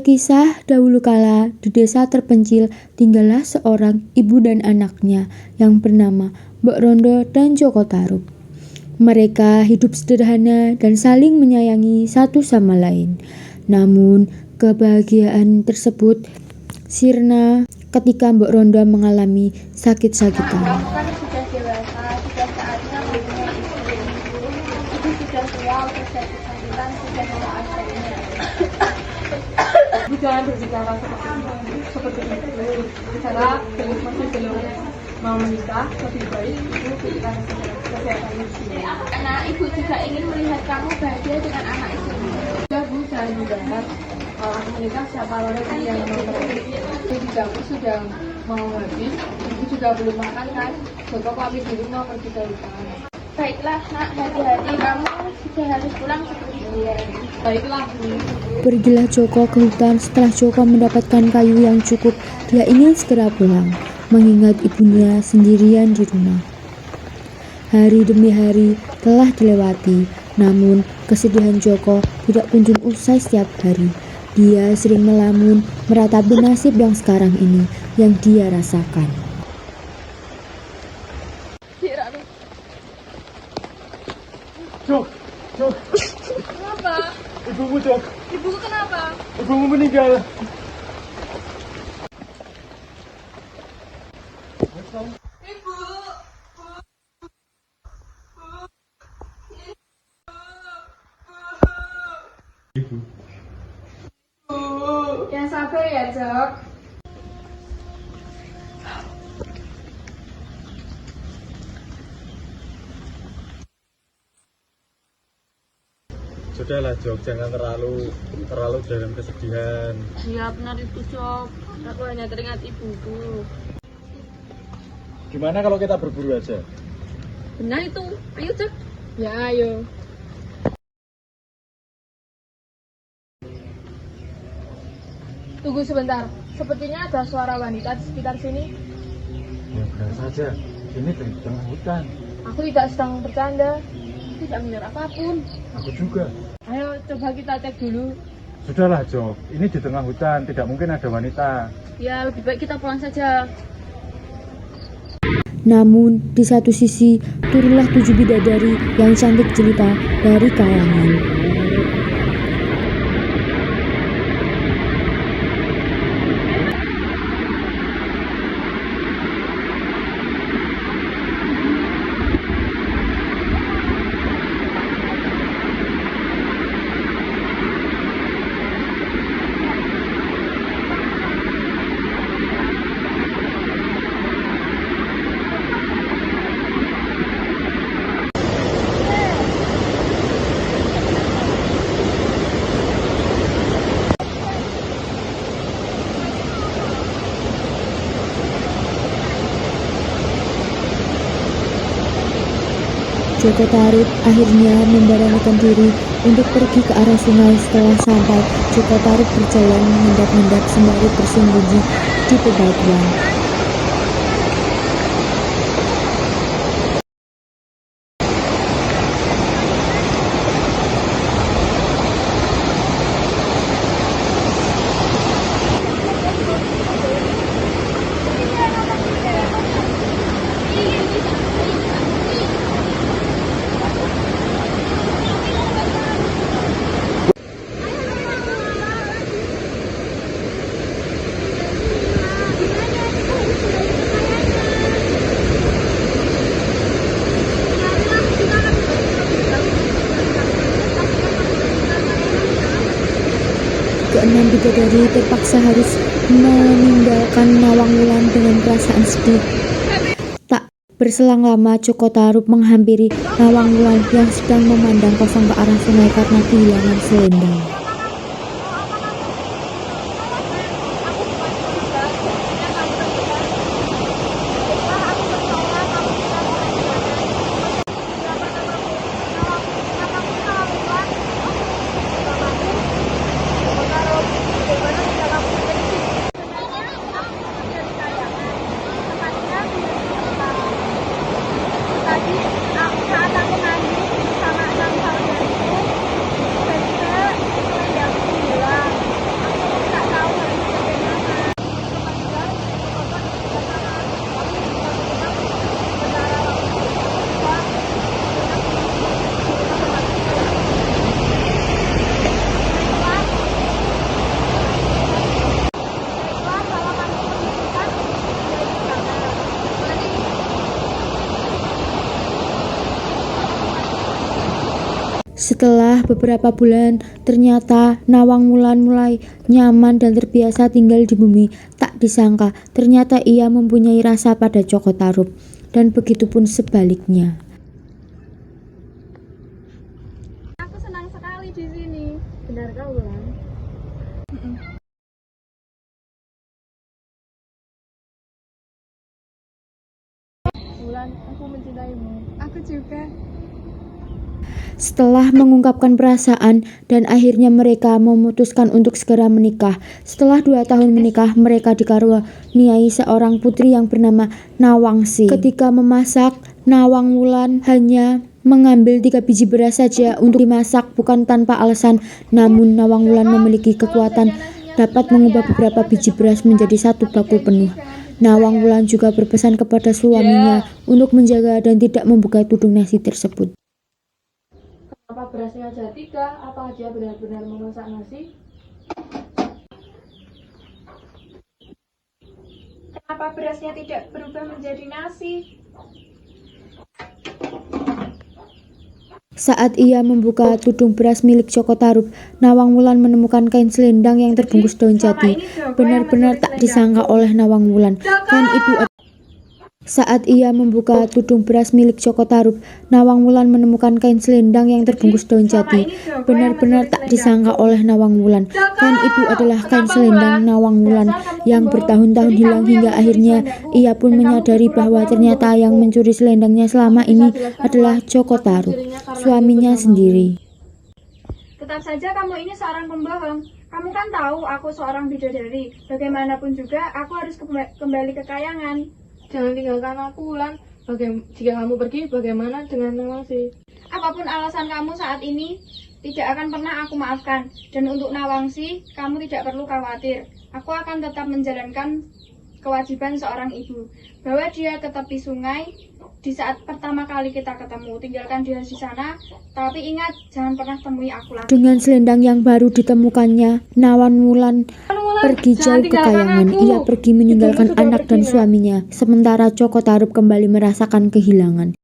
Kisah dahulu kala di desa terpencil tinggallah seorang ibu dan anaknya yang bernama Mbok Rondo dan Joko Tarub. Mereka hidup sederhana dan saling menyayangi satu sama lain. Namun kebahagiaan tersebut sirna ketika Mbok Rondo mengalami sakit-sakitan. Kamu kan sudah dewasa, sudah saatnya mempunyai istri. Ibu sudah tua, udah sakit-sakitan, sudah saatnya. Ibu jangan berbicara seperti itu. Bicara terus masih belum mau menikah, lebih baik ibu pikirkan kesehatannya sendiri. Karena ibu juga ingin melihat kamu bahagia dengan anak itu. Ya bu, jangan dibahas. Kalau aku menikah siapa lagi yang mau merawat? Juga aku sudah mau habis, ibu juga belum makan kan. Joko pamit dulu mau pergi ke hutan. Baiklah nak, hati-hati, kamu sudah harus pulang seperti dia. Baiklah bu. Pergilah Joko ke hutan. Setelah Joko mendapatkan kayu yang cukup, dia ingin segera pulang, mengingat ibunya sendirian di rumah. Hari demi hari telah dilewati, namun kesedihan Joko tidak kunjung usai setiap hari. Dia sering melamun, meratapi nasib yang sekarang ini yang dia rasakan. Jok, Kenapa? ibumu Jok, Ibuku kenapa? ibumu meninggal. Ibu. Ibu, Yang sabar ya, Jok. sudahlah Jok, jangan terlalu dalam kesedihan. Iya benar itu, Jok. Aku hanya teringat ibuku. Gimana kalau kita berburu aja? Benar itu. Ayo, Jok. Ya, ayo. Tunggu sebentar. Sepertinya ada suara wanita di sekitar sini. Ya benar saja, ini di tengah hutan. Aku tidak sedang bercanda. Tidak melihat apapun. Aku juga. Ayo coba kita cek dulu. Sudahlah Jok, ini di tengah hutan, tidak mungkin ada wanita. Ya lebih baik kita pulang saja. Namun di satu sisi turunlah 7 bidadari yang cantik jelita dari kayangan. Joko Tarub akhirnya memberanikan diri untuk pergi ke arah sungai. Setelah sampai, Joko Tarub berjalan mengendap-endap sembari bersembunyi di bebatuan. Keenam bidadari terpaksa harus meninggalkan Nawangwulan dengan perasaan sedih. Tak berselang lama, Joko Tarub menghampiri Nawangwulan yang sedang memandang kosong ke arah sungai karena kehilangan selendang. Saat aku mandi sama 6 saudariku, tiba-tiba Setelah beberapa bulan, ternyata Nawang Wulan mulai nyaman dan terbiasa tinggal di bumi. Tak disangka, ternyata ia mempunyai rasa pada Joko Tarub, dan begitupun sebaliknya. Aku senang sekali di sini. Benar kau, Wulan? Wulan, aku mencintaimu. Aku juga. Setelah mengungkapkan perasaan dan akhirnya mereka memutuskan untuk segera menikah. Setelah 2 tahun menikah, mereka dikaruniai seorang putri yang bernama Nawangsi. Ketika memasak, Nawang Wulan hanya mengambil 3 biji beras saja untuk dimasak, bukan tanpa alasan. Namun Nawang Wulan memiliki kekuatan dapat mengubah beberapa biji beras menjadi 1 bakul penuh. Nawang Wulan juga berpesan kepada suaminya untuk menjaga dan tidak membuka tudung nasi tersebut. Apa berasnya aja 3? Apa dia benar-benar memasak nasi? Kenapa berasnya tidak berubah menjadi nasi? Saat ia membuka tudung beras milik Joko Tarub, Nawang Wulan menemukan kain selendang yang terbungkus daun jati. Benar-benar tak disangka oleh Nawang Wulan. Kain itu Saat ia membuka tudung beras milik Joko Tarub, Nawang Wulan menemukan kain selendang yang terbungkus daun jati. Benar-benar tak disangka oleh Nawang Wulan. Kain itu adalah kain selendang Nawang Wulan yang bertahun-tahun hilang, hingga akhirnya ia pun menyadari bahwa ternyata yang mencuri selendangnya selama ini adalah Joko Tarub, suaminya sendiri. Tetap saja kamu ini seorang pembohong. Kamu kan tahu aku seorang bidadari. Bagaimanapun juga aku harus kembali ke kayangan. Jangan tinggalkan aku, Wulan. Jika kamu pergi, bagaimana dengan Nawangsi? Apapun alasan kamu saat ini, tidak akan pernah aku maafkan. Dan untuk Nawangsi, kamu tidak perlu khawatir. Aku akan tetap menjalankan kewajiban seorang ibu. Bawa dia ke tepi sungai di saat pertama kali kita ketemu. Tinggalkan dia di sana, tapi ingat, jangan pernah temui aku lagi. Dengan selendang yang baru ditemukannya, Nawang Wulan pergi jauh ke kayangan. Ia pergi meninggalkan anak dan suaminya, sementara Joko Tarub kembali merasakan kehilangan.